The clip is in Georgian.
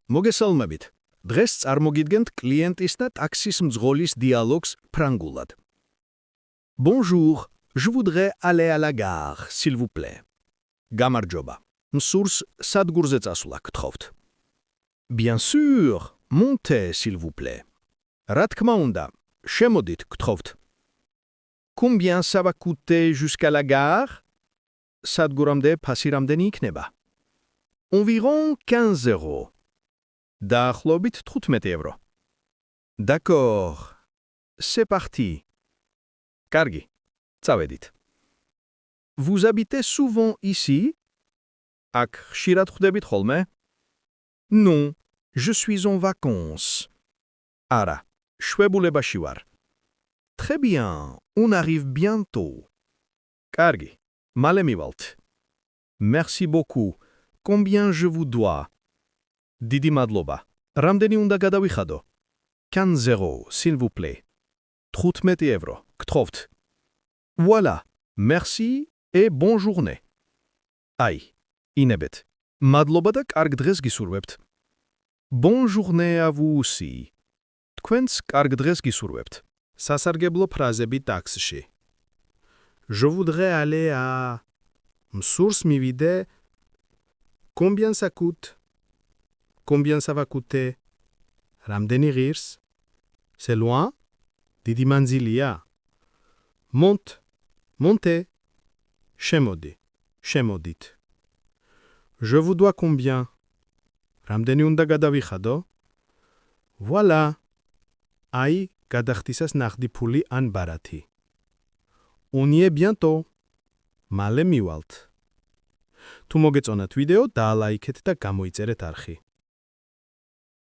მოგესალმებით. დღეს წარმოგიდგენთ კლიენტის და ტაქსის მძღოლის დიალოგს ფრანგულად. Bonjour, je voudrais aller à la gare, s'il vous plaît. გამარჯობა. მსურს სადგურზე წასვლა გთხოვთ. Bien sûr, montez, s'il vous plaît. რა თქმა უნდა, შემოდით გთხოვთ. Combien ça va coûter jusqu'à la gare? სადგურამდე ფასი რამდენი იქნება? Environ 15 euros. დაახლოებით 15 ევრო. D'accord. C'est parti. კარგი. წავედით. Vous habitez souvent ici? აქ ხშირად ხვდებით ხოლმე? Non, je suis en vacances. არა, შვებულებაში ვარ. Très bien, on arrive bientôt. კარგი, მალე მივალთ. Merci beaucoup. Combien je vous dois? დიდი მადლობა. რამდენი უნდა გადავიხადო? 15 euros, s'il vous plaît. 15 ევრო, გთხოვთ. Voilà, merci et bonne journée. აი, ინებეთ. მადლობა და კარგ დღეს გისურვებთ. Bonne journée à vous aussi. თქვენს კარგ დღეს გისურვებთ. სასარგებლო ფრაზები ტაქსში. Je voudrais aller à... მსურს მივიდე. Combien ça coûte? Combien ça va coûter? რამდენი ღირს? C'est loin? დიდი მანძილია? Monte, montez. შემოდი, შემოდით. Je vous dois combien? რამდენი უნდა გადავიხადო? Voilà. აი, გადახდისას ნახდი ფული ან ბარათი. On y est bientôt. მალე მივალთ. თუ მოგეწონათ ვიდეო, დაალაიქეთ და გამოიწერეთ არხი.